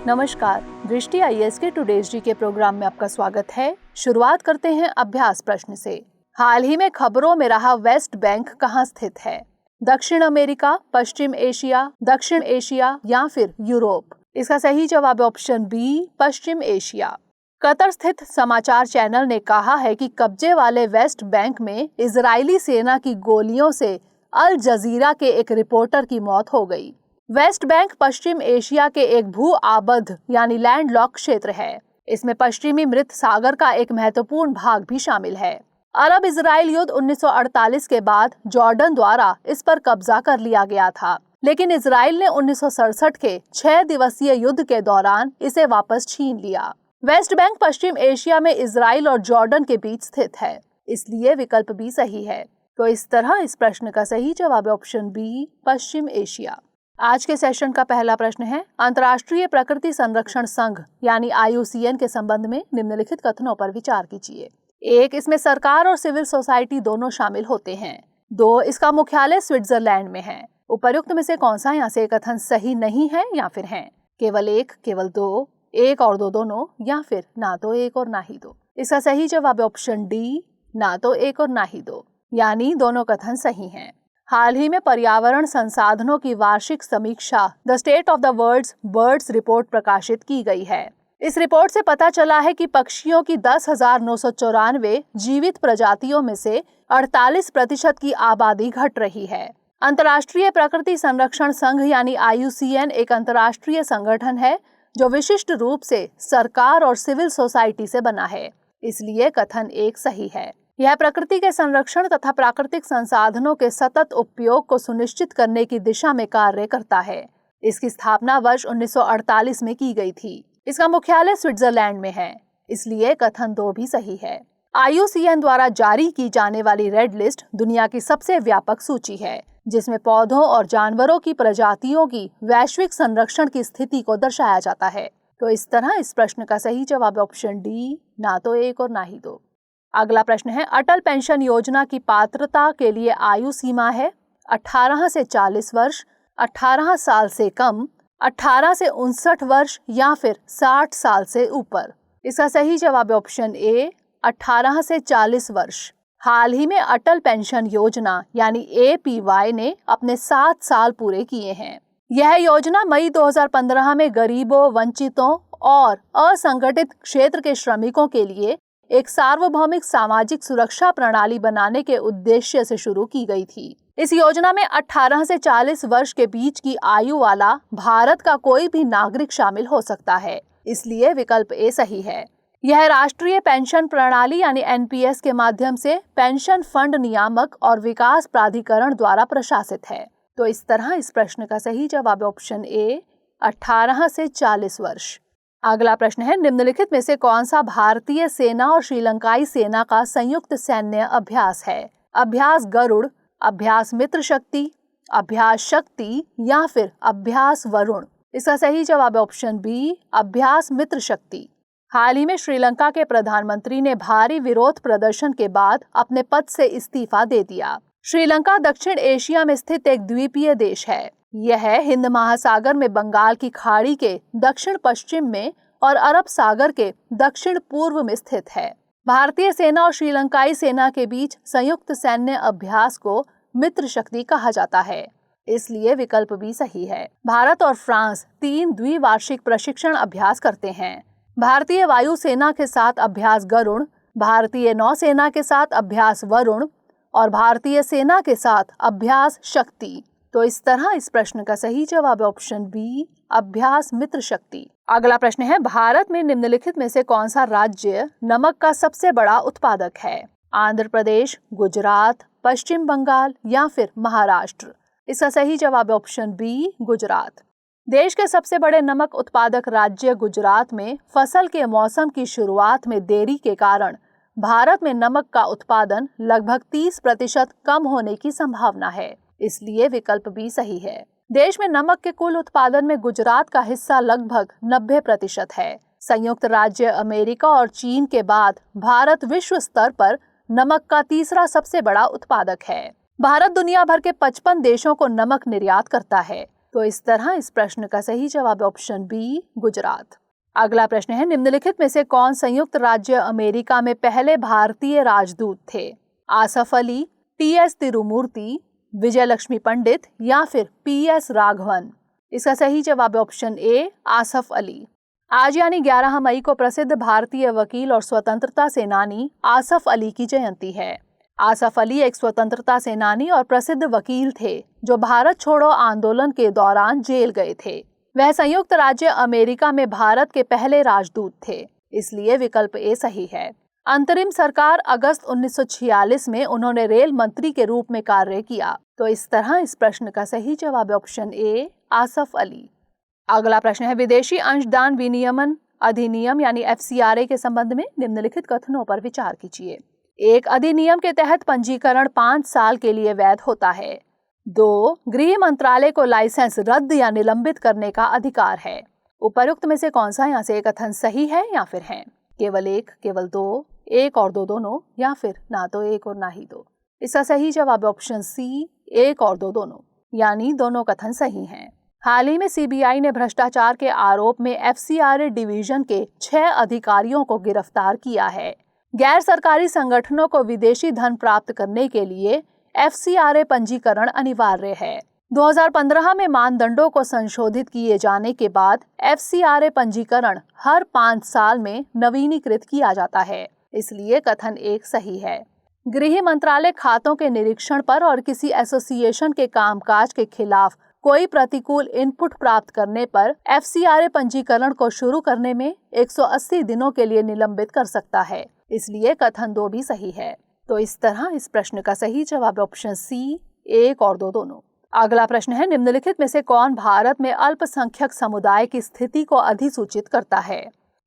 नमस्कार, दृष्टि आईएएस के टुडेज जी के प्रोग्राम में आपका स्वागत है। शुरुआत करते हैं अभ्यास प्रश्न से। हाल ही में खबरों में रहा वेस्ट बैंक कहाँ स्थित है? दक्षिण अमेरिका, पश्चिम एशिया, दक्षिण एशिया या फिर यूरोप? इसका सही जवाब है ऑप्शन बी, पश्चिम एशिया। कतर स्थित समाचार चैनल ने कहा है कि कब्जे वाले वेस्ट बैंक में इजरायली सेना की गोलियों से अल जजीरा के एक रिपोर्टर की मौत हो गई। वेस्ट बैंक पश्चिम एशिया के एक भू आबद्ध यानी लैंडलॉक क्षेत्र है। इसमें पश्चिमी मृत सागर का एक महत्वपूर्ण भाग भी शामिल है। अरब इजराइल युद्ध 1948 के बाद जॉर्डन द्वारा इस पर कब्जा कर लिया गया था, लेकिन इजराइल ने 1967 के 6 दिवसीय युद्ध के दौरान इसे वापस छीन लिया। वेस्ट बैंक पश्चिम एशिया में इजराइल और जॉर्डन के बीच स्थित है, इसलिए विकल्प बी सही है। तो इस तरह इस प्रश्न का सही जवाब है ऑप्शन बी, पश्चिम एशिया। आज के सेशन का पहला प्रश्न है, अंतर्राष्ट्रीय प्रकृति संरक्षण संघ यानी IUCN के संबंध में निम्नलिखित कथनों पर विचार कीजिए। 1, इसमें सरकार और सिविल सोसाइटी दोनों शामिल होते हैं। 2, इसका मुख्यालय स्विट्जरलैंड में है। उपर्युक्त में से कौन सा यहाँ से कथन सही नहीं है या फिर है? केवल 1, केवल 2, 1 और 2 दोनों, या फिर ना तो 1 और ना ही 2? इसका सही जवाब है ऑप्शन डी, ना तो 1 और ना ही 2, यानी दोनों कथन सही हैं। हाल ही में पर्यावरण संसाधनों की वार्षिक समीक्षा the state of the world's birds report प्रकाशित की गई है। इस रिपोर्ट से पता चला है कि पक्षियों की 10,994 जीवित प्रजातियों में से 48% की आबादी घट रही है। अंतर्राष्ट्रीय प्रकृति संरक्षण संघ यानी IUCN एक अंतर्राष्ट्रीय संगठन है जो विशिष्ट रूप से सरकार और सिविल सोसाइटी से बना है, इसलिए कथन 1 सही है। यह प्रकृति के संरक्षण तथा प्राकृतिक संसाधनों के सतत उपयोग को सुनिश्चित करने की दिशा में कार्य करता है। इसकी स्थापना वर्ष 1948 में की गई थी। इसका मुख्यालय स्विट्जरलैंड में है, इसलिए कथन 2 भी सही है। IUCN द्वारा जारी की जाने वाली रेड लिस्ट दुनिया की सबसे व्यापक सूची है, जिसमें पौधों और जानवरों की प्रजातियों की वैश्विक संरक्षण की स्थिति को दर्शाया जाता है। तो इस तरह इस प्रश्न का सही जवाब ऑप्शन डी, ना तो 1 और ना ही 2। अगला प्रश्न है, अटल पेंशन योजना की पात्रता के लिए आयु सीमा है 18 से 40 वर्ष, 18 साल से कम, 18 से 59 वर्ष या फिर 60 साल से ऊपर? इसका सही जवाब है ऑप्शन ए, 18 से 40 वर्ष। हाल ही में अटल पेंशन योजना यानी APY ने अपने 7 साल पूरे किए हैं। यह योजना मई 2015 में गरीबों, वंचितों और असंगठित क्षेत्र के श्रमिकों के लिए एक सार्वभौमिक सामाजिक सुरक्षा प्रणाली बनाने के उद्देश्य से शुरू की गई थी। इस योजना में 18 से 40 वर्ष के बीच की आयु वाला भारत का कोई भी नागरिक शामिल हो सकता है, इसलिए विकल्प ए सही है। यह राष्ट्रीय पेंशन प्रणाली यानी NPS के माध्यम से पेंशन फंड नियामक और विकास प्राधिकरण द्वारा प्रशासित है। तो इस तरह इस प्रश्न का सही जवाब ऑप्शन ए, 18 से 40 वर्ष। अगला प्रश्न है, निम्नलिखित में से कौन सा भारतीय सेना और श्रीलंकाई सेना का संयुक्त सैन्य अभ्यास है? अभ्यास गरुड़, अभ्यास मित्र शक्ति, अभ्यास शक्ति या फिर अभ्यास वरुण? इसका सही जवाब है ऑप्शन बी, अभ्यास मित्र शक्ति। हाल ही में श्रीलंका के प्रधानमंत्री ने भारी विरोध प्रदर्शन के बाद अपने पद से इस्तीफा दे दिया। श्रीलंका दक्षिण एशिया में स्थित एक द्वीपीय देश है। यह हिंद महासागर में बंगाल की खाड़ी के दक्षिण पश्चिम में और अरब सागर के दक्षिण पूर्व में स्थित है। भारतीय सेना और श्रीलंकाई सेना के बीच संयुक्त सैन्य अभ्यास को मित्र शक्ति कहा जाता है, इसलिए विकल्प भी सही है। भारत और फ्रांस 3 द्विवार्षिक प्रशिक्षण अभ्यास करते हैं। भारतीय वायुसेना के साथ अभ्यास गरुड़, भारतीय नौसेना के साथ अभ्यास वरुण और भारतीय सेना के साथ अभ्यास शक्ति। तो इस तरह इस प्रश्न का सही जवाब है ऑप्शन बी, अभ्यास मित्र शक्ति। अगला प्रश्न है, भारत में निम्नलिखित में से कौन सा राज्य नमक का सबसे बड़ा उत्पादक है? आंध्र प्रदेश, गुजरात, पश्चिम बंगाल या फिर महाराष्ट्र? इसका सही जवाब है ऑप्शन बी, गुजरात। देश के सबसे बड़े नमक उत्पादक राज्य गुजरात में फसल के मौसम की शुरुआत में देरी के कारण भारत में नमक का उत्पादन लगभग 30% कम होने की संभावना है, इसलिए विकल्प बी सही है। देश में नमक के कुल उत्पादन में गुजरात का हिस्सा लगभग 90% है। संयुक्त राज्य अमेरिका और चीन के बाद भारत विश्व स्तर पर नमक का तीसरा सबसे बड़ा उत्पादक है। भारत दुनिया भर के 55 देशों को नमक निर्यात करता है। तो इस तरह इस प्रश्न का सही जवाब है ऑप्शन बी, गुजरात। अगला प्रश्न है, निम्नलिखित में से कौन संयुक्त राज्य अमेरिका में पहले भारतीय राजदूत थे? आसफ अली, टी.एस. तिरुमूर्ति, विजय लक्ष्मी पंडित या फिर पी.एस. राघवन? इसका सही जवाब है ऑप्शन ए, आसफ अली। आज यानी 11 मई को प्रसिद्ध भारतीय वकील और स्वतंत्रता सेनानी आसफ अली की जयंती है। आसफ अली एक स्वतंत्रता सेनानी और प्रसिद्ध वकील थे जो भारत छोड़ो आंदोलन के दौरान जेल गए थे। वह संयुक्त राज्य अमेरिका में भारत के पहले राजदूत थे, इसलिए विकल्प ए सही है। अंतरिम सरकार अगस्त 1946 में उन्होंने रेल मंत्री के रूप में कार्य किया। तो इस तरह इस प्रश्न का सही जवाब है ऑप्शन ए, आसफ अली। अगला प्रश्न है, विदेशी अंशदान विनियमन अधिनियम यानी FCRA के संबंध में निम्नलिखित कथनों पर विचार कीजिए। एक अधिनियम के तहत पंजीकरण 5 साल के लिए वैध होता है। 2, गृह मंत्रालय को लाइसेंस रद्द या निलंबित करने का अधिकार है। उपर्युक्त में से कौन सा यहाँ से कथन सही है या फिर है? केवल एक, केवल दो, एक और दो दोनों, या फिर ना तो एक और ना ही दो? इसका सही जवाब ऑप्शन सी, एक और दो दोनों, यानी दोनों कथन सही हैं। हाल ही में CBI ने भ्रष्टाचार के आरोप में FCRA डिवीजन के 6 अधिकारियों को गिरफ्तार किया है। गैर सरकारी संगठनों को विदेशी धन प्राप्त करने के लिए FCRA पंजीकरण अनिवार्य है। 2015 में मानदंडों को संशोधित किए जाने के बाद FCRA पंजीकरण हर 5 साल में नवीनीकृत किया जाता है, इसलिए कथन एक सही है। गृह मंत्रालय खातों के निरीक्षण पर और किसी एसोसिएशन के कामकाज के खिलाफ कोई प्रतिकूल इनपुट प्राप्त करने पर FCRA पंजीकरण को शुरू करने में 180 दिनों के लिए निलंबित कर सकता है, इसलिए कथन 2 भी सही है। तो इस तरह इस प्रश्न का सही जवाब ऑप्शन सी, एक और दो दोनों। अगला प्रश्न है, निम्नलिखित में से कौन भारत में अल्पसंख्यक समुदाय की स्थिति को अधिसूचित करता है?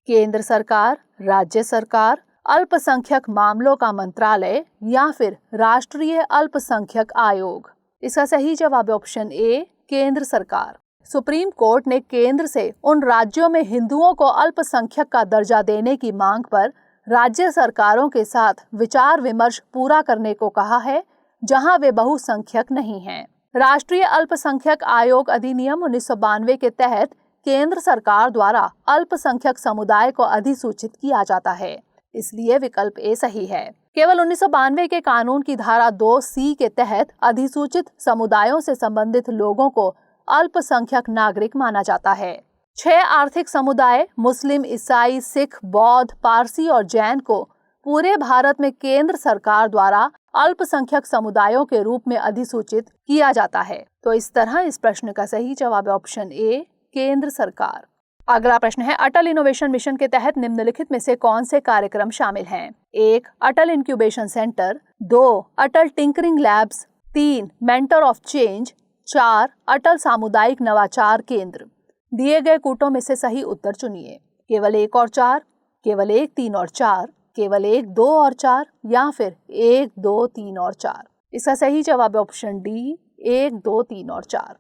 केंद्र सरकार, राज्य सरकार, अल्पसंख्यक मामलों का मंत्रालय या फिर राष्ट्रीय अल्पसंख्यक आयोग? इसका सही जवाब ऑप्शन ए, केंद्र सरकार। सुप्रीम कोर्ट ने केंद्र से उन राज्यों में हिंदुओं को अल्पसंख्यक का दर्जा देने की मांग पर राज्य सरकारों के साथ विचार विमर्श पूरा करने को कहा है, जहां वे बहुसंख्यक नहीं हैं। राष्ट्रीय अल्पसंख्यक आयोग अधिनियम 1992 के तहत केंद्र सरकार द्वारा अल्पसंख्यक समुदाय को अधिसूचित किया जाता है, इसलिए विकल्प ए सही है। केवल 1992 के कानून की धारा 2C के तहत अधिसूचित समुदायों से संबंधित लोगों को अल्पसंख्यक नागरिक माना जाता है। 6 आर्थिक समुदाय मुस्लिम, ईसाई, सिख, बौद्ध, पारसी और जैन को पूरे भारत में केंद्र सरकार द्वारा अल्पसंख्यक समुदायों के रूप में अधिसूचित किया जाता है। तो इस तरह इस प्रश्न का सही जवाब है ऑप्शन ए, केंद्र सरकार। अगला प्रश्न है, अटल इनोवेशन मिशन के तहत निम्नलिखित में से कौन से कार्यक्रम शामिल हैं? 1, Atal incubation centre, 2, Atal tinkering labs, 3, mentor of change, 4, Atal सामुदायिक नवाचार केंद्र। दिए गए कूटों में से सही उत्तर चुनिए। केवल 1 और 4, केवल 1, 3 और 4, केवल 1, 2 और 4 या फिर 1, 2, 3 और 4? इसका सही जवाब ऑप्शन डी, 1, 2, 3 और 4।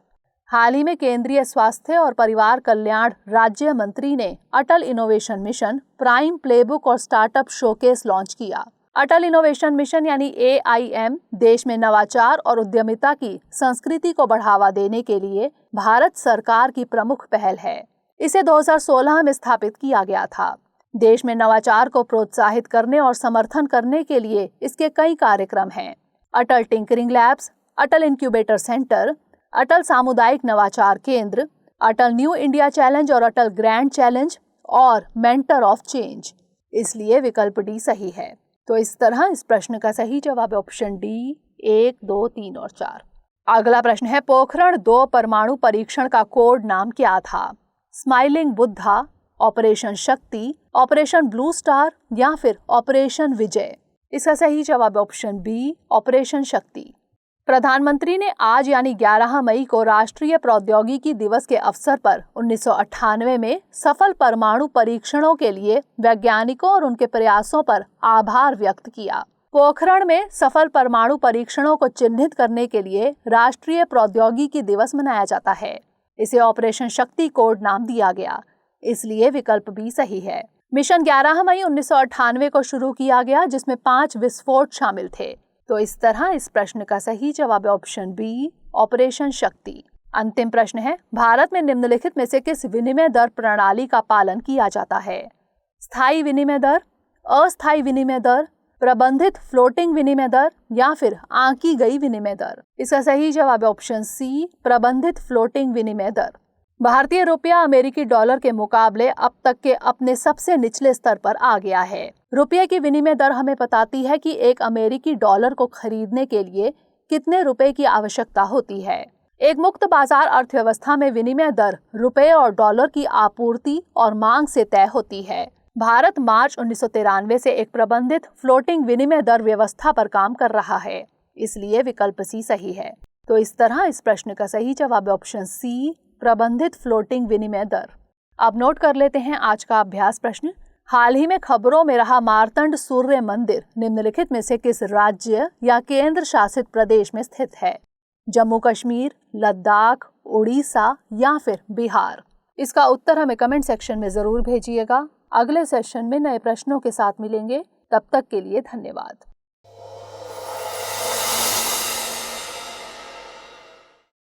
हाल ही में केंद्रीय स्वास्थ्य और परिवार कल्याण राज्य मंत्री ने अटल इनोवेशन मिशन, प्राइम प्लेबुक और स्टार्टअप शोकेस लॉन्च किया। अटल इनोवेशन मिशन यानी AIM देश में नवाचार और उद्यमिता की संस्कृति को बढ़ावा देने के लिए भारत सरकार की प्रमुख पहल है। इसे 2016 में स्थापित किया गया था। देश में नवाचार को प्रोत्साहित करने और समर्थन करने के लिए इसके कई कार्यक्रम हैं। अटल टिंकरिंग लैब्स, अटल इंक्यूबेटर सेंटर, अटल सामुदायिक नवाचार केंद्र, अटल न्यू इंडिया चैलेंज और अटल ग्रैंड चैलेंज और मेंटर ऑफ चेंज, इसलिए विकल्प डी सही है। तो इस तरह इस प्रश्न का सही जवाब ऑप्शन डी, 1, 2, 3 और 4। अगला प्रश्न है, पोखरण 2 परमाणु परीक्षण का कोड नाम क्या था? स्माइलिंग बुद्धा, ऑपरेशन शक्ति, ऑपरेशन ब्लू स्टार या फिर ऑपरेशन विजय? इसका सही जवाब ऑप्शन बी, ऑपरेशन शक्ति। प्रधानमंत्री ने आज यानी 11 मई को राष्ट्रीय प्रौद्योगिकी दिवस के अवसर पर 1998 में सफल परमाणु परीक्षणों के लिए वैज्ञानिकों और उनके प्रयासों पर आभार व्यक्त किया। पोखरण में सफल परमाणु परीक्षणों को चिन्हित करने के लिए राष्ट्रीय प्रौद्योगिकी दिवस मनाया जाता है। इसे ऑपरेशन शक्ति कोड नाम दिया गया, इसलिए विकल्प बी सही है। मिशन 11 मई 1998 को शुरू किया गया, जिसमें 5 विस्फोट शामिल थे। तो इस तरह इस प्रश्न का सही जवाब है ऑप्शन बी, ऑपरेशन शक्ति। अंतिम प्रश्न है, भारत में निम्नलिखित में से किस विनिमय दर प्रणाली का पालन किया जाता है? स्थायी विनिमय दर, अस्थायी विनिमय दर, प्रबंधित फ्लोटिंग विनिमय दर या फिर आंकी गई विनिमय दर? इसका सही जवाब है ऑप्शन सी, प्रबंधित फ्लोटिंग विनिमय दर। भारतीय रुपया अमेरिकी डॉलर के मुकाबले अब तक के अपने सबसे निचले स्तर पर आ गया है। रुपये की विनिमय दर हमें बताती है कि एक अमेरिकी डॉलर को खरीदने के लिए कितने रुपए की आवश्यकता होती है। एक मुक्त बाजार अर्थव्यवस्था में विनिमय दर रुपए और डॉलर की आपूर्ति और मांग से तय होती है। भारत मार्च 1993 से एक प्रबंधित फ्लोटिंग विनिमय दर व्यवस्था पर काम कर रहा है, इसलिए विकल्प सी सही है। तो इस तरह इस प्रश्न का सही जवाब है ऑप्शन सी, प्रबंधित फ्लोटिंग विनिमय दर। अब नोट कर लेते हैं आज का अभ्यास प्रश्न। हाल ही में खबरों में रहा मार्तंड सूर्य मंदिर निम्नलिखित में से किस राज्य या केंद्र शासित प्रदेश में स्थित है? जम्मू कश्मीर, लद्दाख, उड़ीसा या फिर बिहार? इसका उत्तर हमें कमेंट सेक्शन में जरूर भेजिएगा। अगले सेशन में नए प्रश्नों के साथ मिलेंगे, तब तक के लिए धन्यवाद।